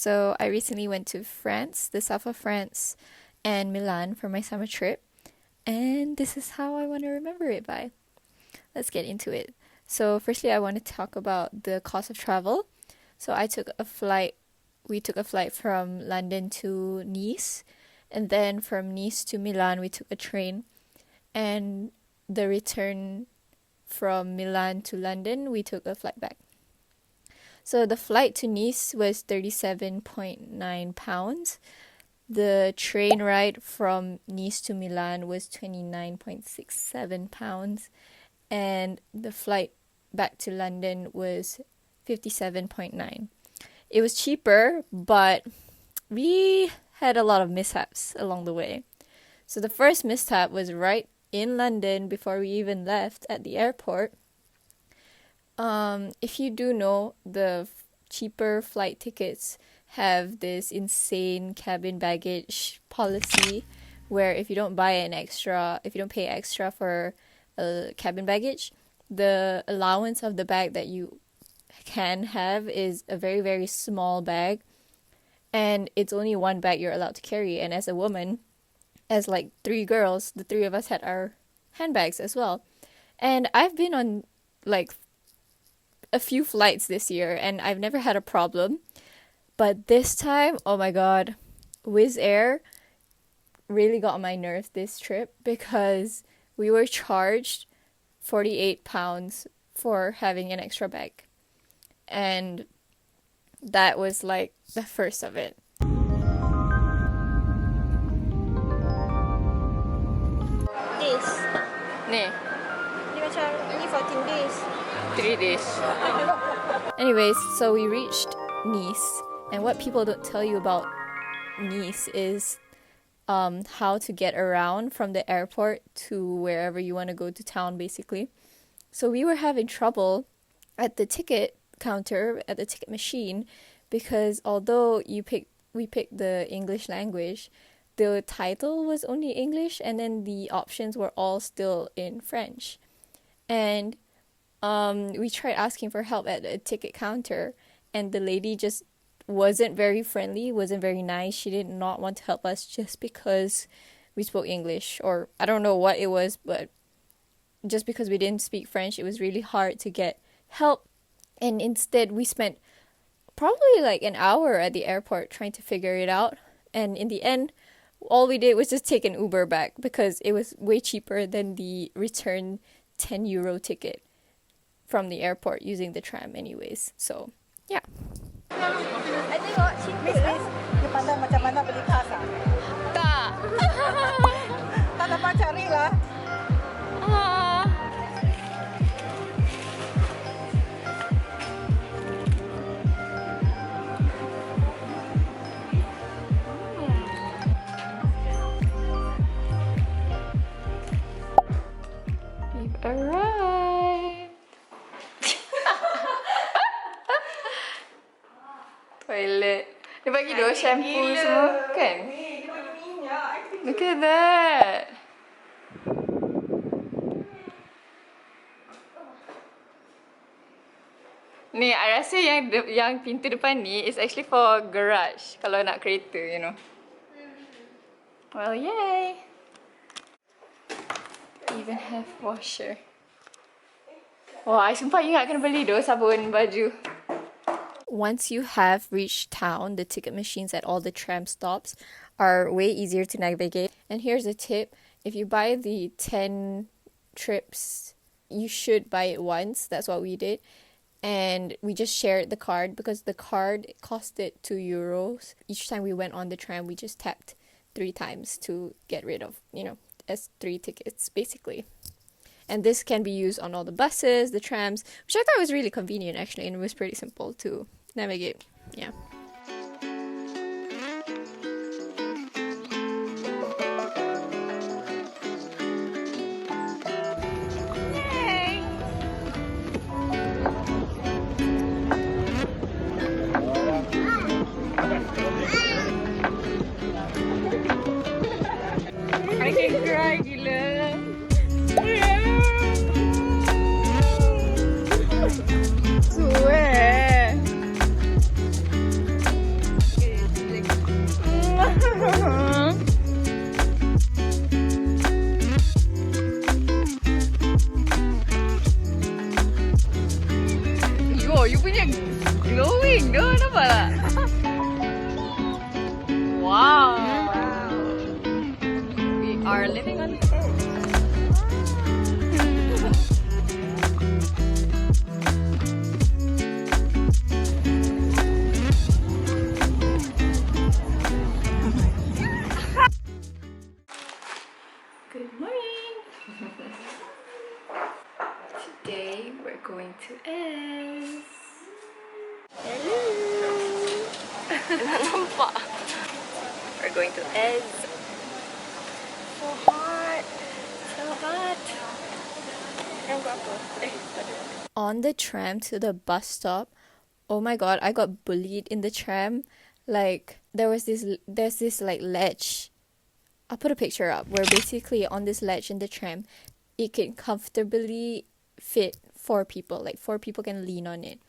So I recently went to France, the south of France, and Milan for my summer trip. And this is how I want to remember it by. Let's get into it. So firstly, I want to talk about the cost of travel. So we took a flight from London to Nice, and then from Nice to Milan, we took a train. And the return from Milan to London, we took a flight back. So the flight to Nice was £37.9. The train ride from Nice to Milan was £29.67. And the flight back to London was 57.9. It was cheaper, but we had a lot of mishaps along the way. So the first mishap was right in London before we even left at the airport. If you do know, the cheaper flight tickets have this insane cabin baggage policy where if you don't pay extra for cabin baggage, the allowance of the bag that you can have is a very, very small bag, and it's only one bag you're allowed to carry. And as a woman, as like three girls, the three of us had our handbags as well. And I've been on like a few flights this year and I've never had a problem. But this time, oh my god, Wizz Air really got on my nerves this trip because we were charged £48 for having an extra bag. And that was like the first of it. Days. Ni, Dia macam ini 14 days. 3 days. Anyways, so we reached Nice, and what people don't tell you about Nice is how to get around from the airport to wherever you want to go to town, basically. So we were having trouble at the ticket counter, at the ticket machine, because although we picked the English language, the title was only English, and then the options were all still in French. And we tried asking for help at a ticket counter, and the lady just wasn't very friendly, wasn't very nice. She did not want to help us just because we spoke English, or I don't know what it was, but just because we didn't speak French, it was really hard to get help. And instead, we spent probably like an hour at the airport trying to figure it out. And in the end, all we did was just take an Uber back because it was way cheaper than the return €10 ticket from the airport using the tram anyways. So, yeah. I tengok simple lah. Dia pandang macam mana beli khas ah? Tak. Tak dapat carilah. We've arrived. Toilet. Dia bagi dua shampoo semua, kan? Ni, dia bagi minyak. Look at that. Ni, I rasa yang pintu depan ni is actually for garage kalau nak kereta, you know. Well, yay. Even have washer. Wah, I sumpah ingat kena beli doh sabun baju. Once you have reached town, the ticket machines at all the tram stops are way easier to navigate. And here's a tip. If you buy the 10 trips, you should buy it once. That's what we did. And we just shared the card because the card costed €2. Each time we went on the tram, we just tapped 3 times to get rid of, as 3 tickets, basically. And this can be used on all the buses, the trams, which I thought was really convenient, actually, and it was pretty simple to navigate. Yeah. I can cry, gila. Swear. living on the edge. Good morning! Today we're going to Ez. Hello! We're going to Ez. So hot! So hot! On the tram to the bus stop, oh my god, I got bullied in the tram. Like, there's this like ledge. I'll put a picture up where basically on this ledge in the tram, it can comfortably fit 4 people. Like 4 people can lean on it.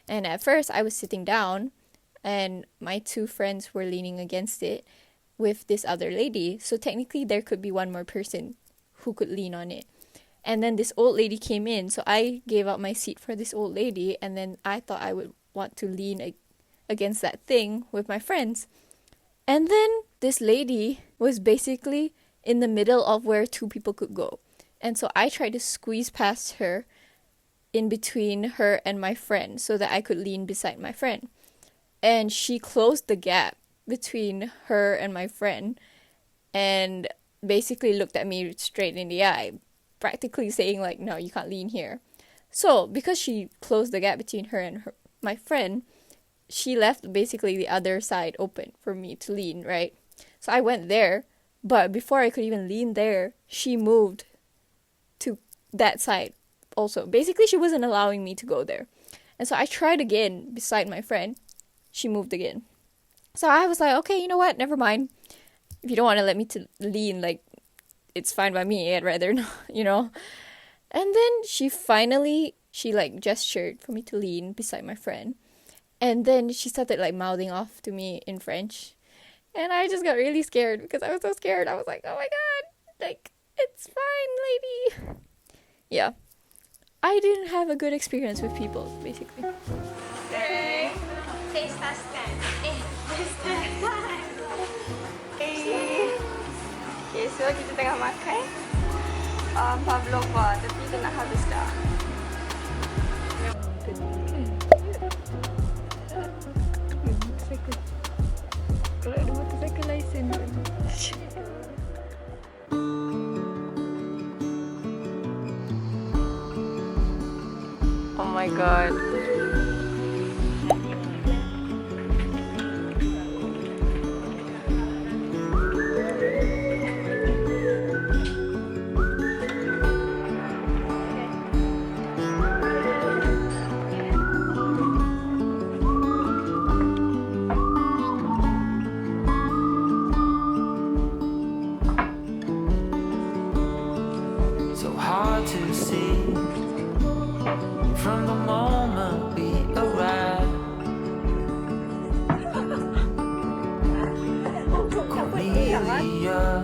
And at first I was sitting down and my 2 friends were leaning against it with this other lady. So technically there could be 1 more person who could lean on it. And then this old lady came in. So I gave up my seat for this old lady. And then I thought I would want to lean against that thing with my friends. And then this lady was basically in the middle of where 2 people could go. And so I tried to squeeze past her in between her and my friend so that I could lean beside my friend. And she closed the gap between her and my friend and basically looked at me straight in the eye, practically saying like, no, you can't lean here. So because she closed the gap between her and my friend, she left basically the other side open for me to lean, right? So I went there, but before I could even lean there, she moved to that side also. Basically, she wasn't allowing me to go there. And so I tried again beside my friend. She moved again. So I was like, okay, you know what? Never mind. If you don't want to let me to lean, like, it's fine by me. I'd rather not, you know? And then she like gestured for me to lean beside my friend. And then she started like mouthing off to me in French. And I just got really scared because I was so scared. I was like, oh my god, like, it's fine, lady. Yeah. I didn't have a good experience with people, basically. Hey. Taste test. Okay, so kita tengah makan pavlova, tapi kita nak habis dah. Kalau ada motorcycle license. Oh my god. Hard to see from the moment we arrived. Cornelia,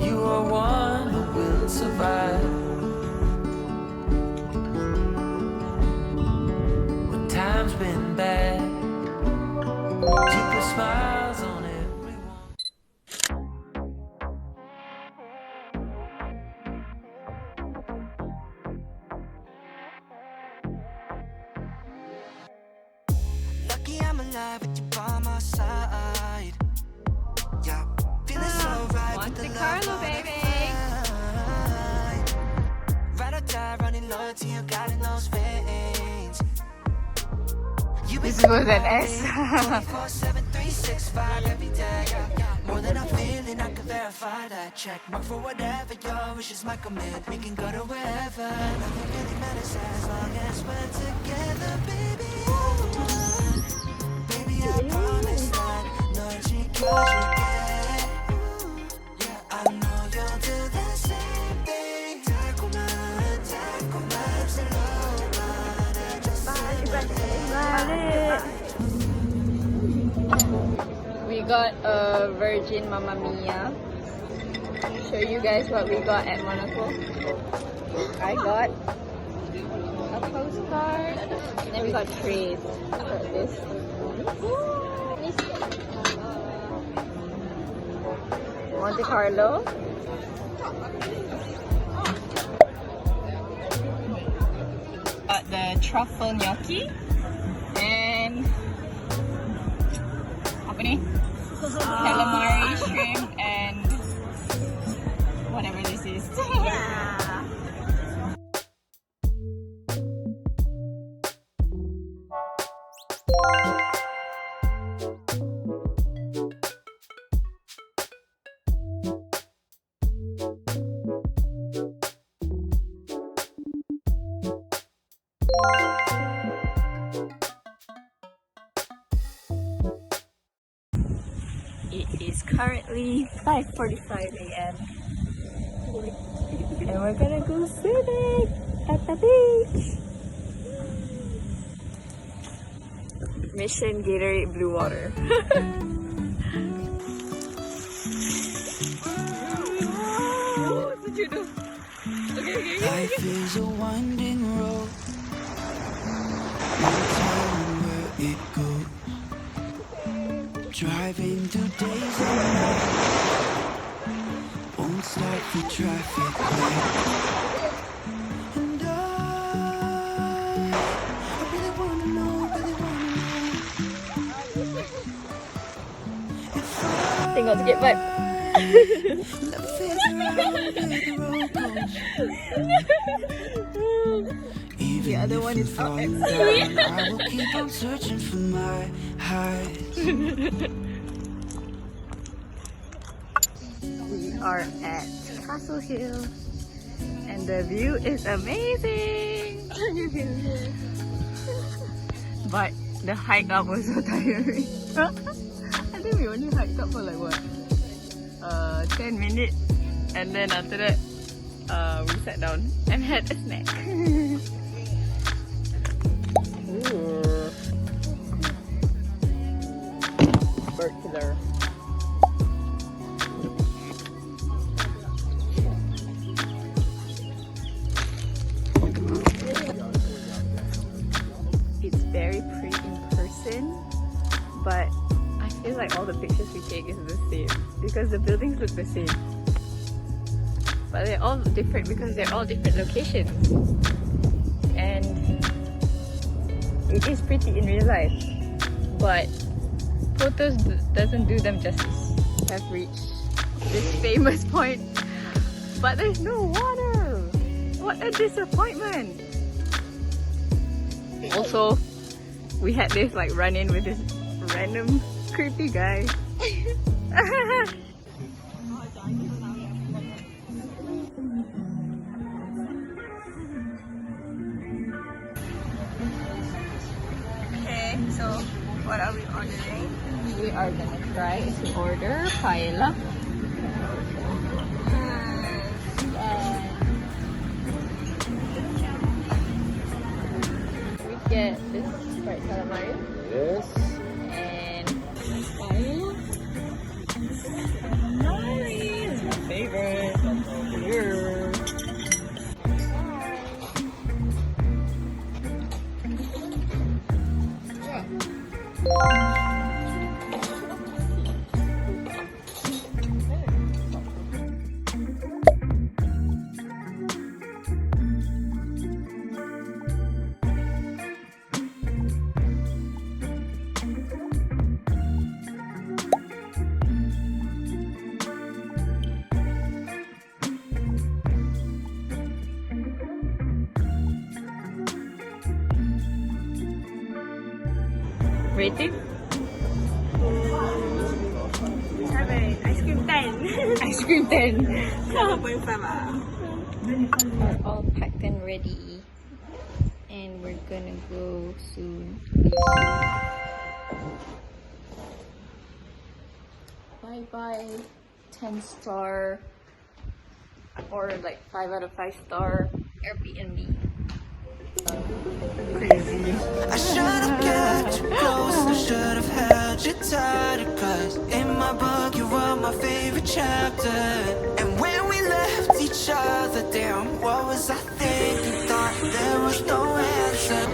you are one who will survive. When time's been bad, you put smiles on everyone. I'm alive with you by my side. Yeah, feeling so right with the love Carlo, baby. Ride or die, running loyalty, you got in those veins. This was an S. 24/7, 365 every day. More than I'm feeling, I can verify that. Check mark for whatever your wishes might commit. We can go to wherever. Nothing really matters as long as we're together, baby. I promise that no 지켜줄게. Yeah, I know you'll do the same thing. 달콤한 slow We got a virgin Mamma Mia. Show you guys what we got at Monaco. I got a postcard. And then we got trays. Look at this. Monte Carlo. Got the truffle gnocchi and apa ni? Calamari shrimp and whatever this is. It is currently 5:45 a.m. and we're gonna go swimming at the beach. Mission Gatorade Blue Water. Life is a winding road, no telling where it goes. Driving through days and nights, won't stop for traffic lights. And I really wanna know if Tengok sikit Pat. love figure out where the road goes. Even The other one if is I'm up falling next. down, I will keep on searching for my highs. We are at Castle Hill and the view is amazing. But the hike up was so tiring. I think we only hiked up for like what? 10 minutes, and then after that we sat down and had a snack. Ooh. Bird killer. It's very pretty in person, but I feel like all the pictures we take is the same because the buildings look the same. But they're all different because they're all different locations. And it is pretty in real life, but photos doesn't do them justice. Have reached this famous point, but there's no water. What a disappointment. Also, we had this like run-in with this random creepy guy. Okay, so what are we ordering? We are gonna try to order paella. We get this fried calamari. Yes. And paella. Nice! My favorite. Here. Rating? 7. Ice cream 10. Ice cream 10. 7.5 ah. Are all packed and ready. And we're gonna go soon. Bye bye 10-star or like 5 out of 5 star Airbnb. Crazy. I should have kept you close, I should have held you tighter, cause in my book you were my favorite chapter. And when we left each other, damn, what was I thinking? Thought there was no answer.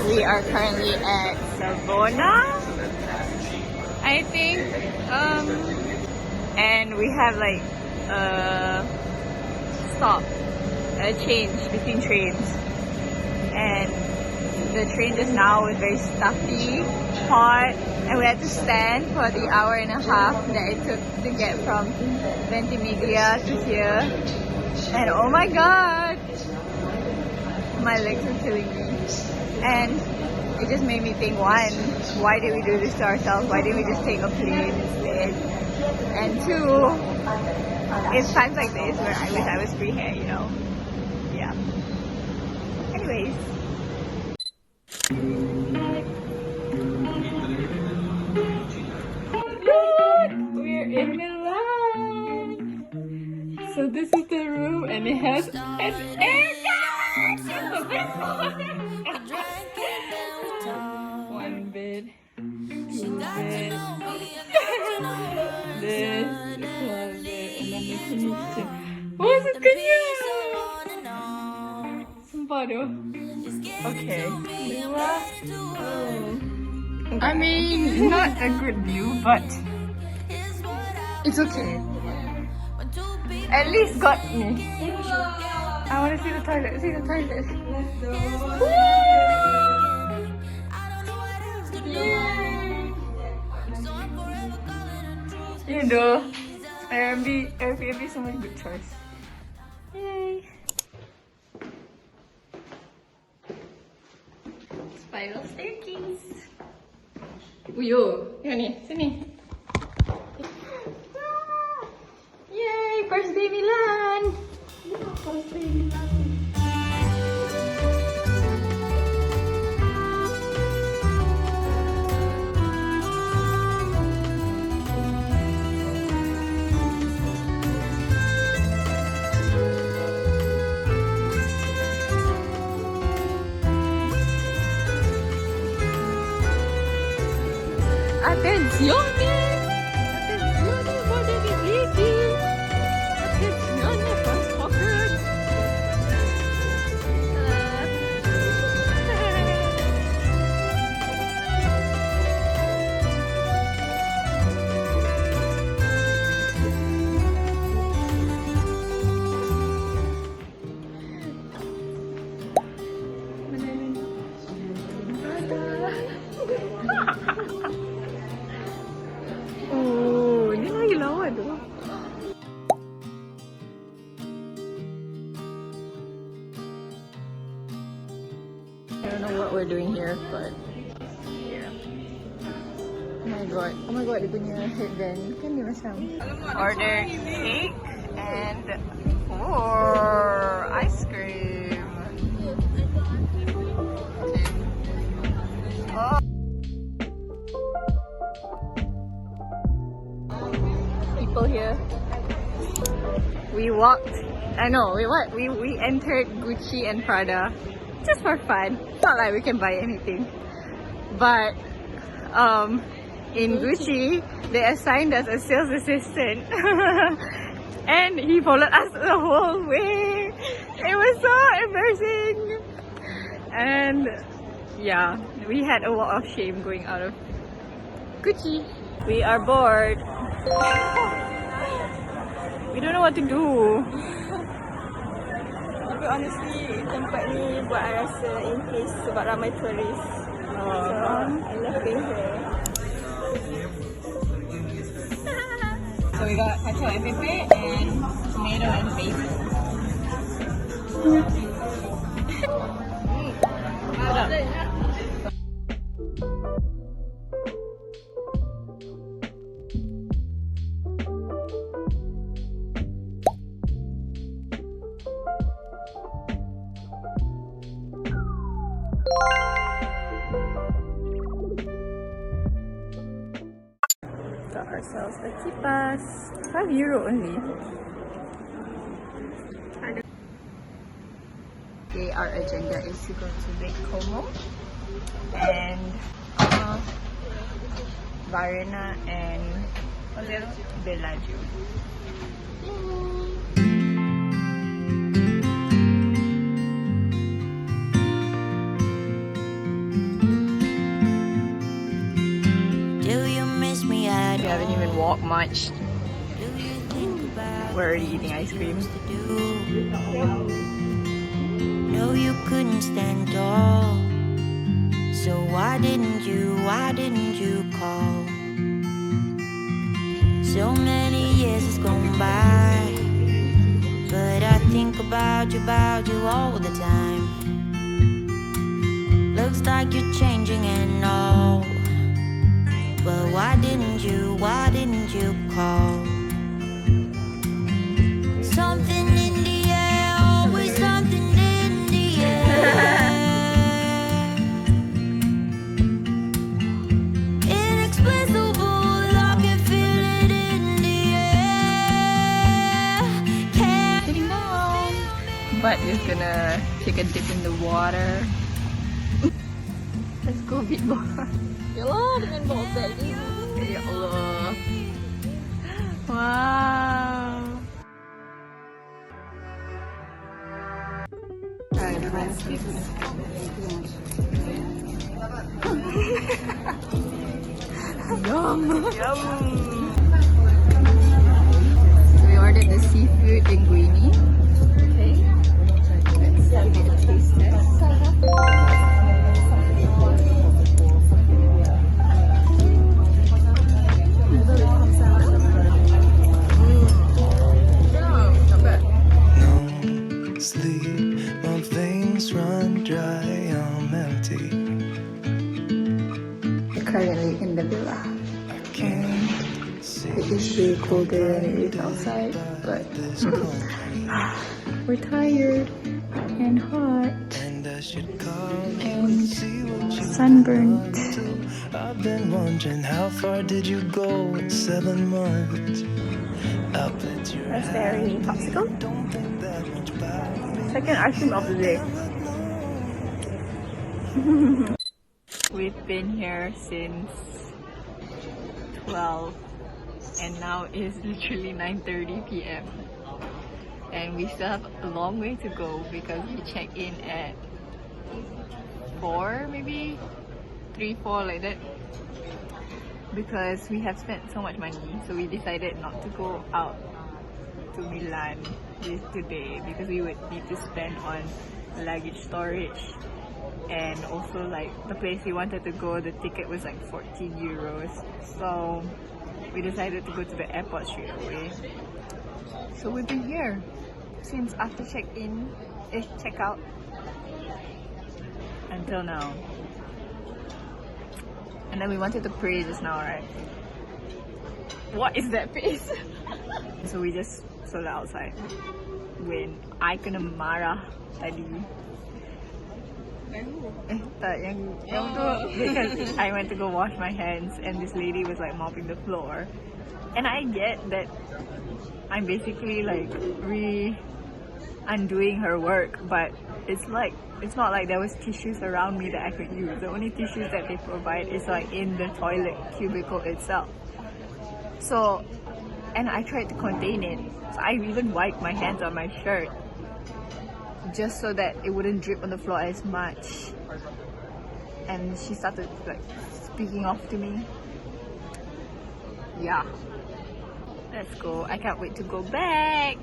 We are currently at Savona, I think. and we have like a stop, a change between trains, and the train just now was very stuffy, hot, and we had to stand for the hour and a half that it took to get from Ventimiglia to here. And oh my god, my legs are killing me. And it just made me think, one, why did we do this to ourselves? Why didn't we just take a plane instead? And two, it's times like this where I wish I was free here, you know? Yeah. Anyways. We're in Milan! So this is the room and it has an air one bed, two bed, this, the closet, and then the kitchen. Oh, this is good news! Sumpah doh. Okay. I mean, not a good view, but it's okay. At least got me. I want to see the toilet. See the toilet. You know, Airbnb is a good choice. Yay! Spiral staircase. Uyo, ni, sini. Yay! First day Milan. First day Milan. Attenzione! Attenzione, guarda i biglietti! Attenzione, first pocket! I don't know what we're doing here, but yeah. Oh my god, dia punya headband kan dia macam. Order cake and ice cream. Oh. People here. We walked. We entered Gucci and Prada. Just for fun. Not like we can buy anything. But in Gucci, they assigned us a sales assistant. And he followed us the whole way. It was so embarrassing. And yeah, we had a walk of shame going out of Gucci. We are bored. We don't know what to do. Tapi honestly, tempat ni buat I rasa in case sebab ramai turis. So, I love being here. So we got kacau and pepe and tomato and basil. Got ourselves a kipas. €5 only. Okay, our agenda is to go to Lake Como and Varna and Bellagio. Do you miss me? We haven't even walked much. you think about We're already eating ice cream. to do? No, you couldn't stand tall. So why didn't you call? So many years has gone by, but I think about you all the time. Looks like you're changing and all, but why didn't you call? Something in the air, always something in the air. Inexplicable, I can feel it in the air. Can't Sitting down. But is gonna take a dip in the water. Let's go beatbox. Yalah, dengan bawa bag ni. Ya Allah. Wow. Alright, let's get this. Yum. Yum. So we ordered the seafood linguine. Okay. Let's give it a taste test. No sleep while things run dry. I'm empty. Currently in the villa. I can't see It is way colder than it is outside, but we're tired and hot and I should call and see what you sunburnt. I've been wondering how far did you go in 7 months? I bet you're Raspberry popsicle. don't think that much about me. Second ice cream of the day. We've been here since 12 and now it's literally 9:30 p.m. and we still have a long way to go because we checked in at 4, maybe 3, 4 like that, because we have spent so much money, so we decided not to go out to Milan today because we would need to spend on luggage storage, and also like the place we wanted to go, the ticket was like 14 euros, so we decided to go to the airport straight away. So we've been here since after check-in, check-out until now. And then we wanted to pray just now, right? What is that face? So we just sold outside when I kena marah tadi. Tak, yang tu because I went to go wash my hands and this lady was like mopping the floor, and I get that I'm basically like undoing her work, but it's not like there was tissues around me that I could use. The only tissues that they provide is like in the toilet cubicle itself. So, and I tried to contain it, so I even wiped my hands on my shirt just so that it wouldn't drip on the floor as much. And she started like speaking off to me. Yeah, let's go. I can't wait to go back.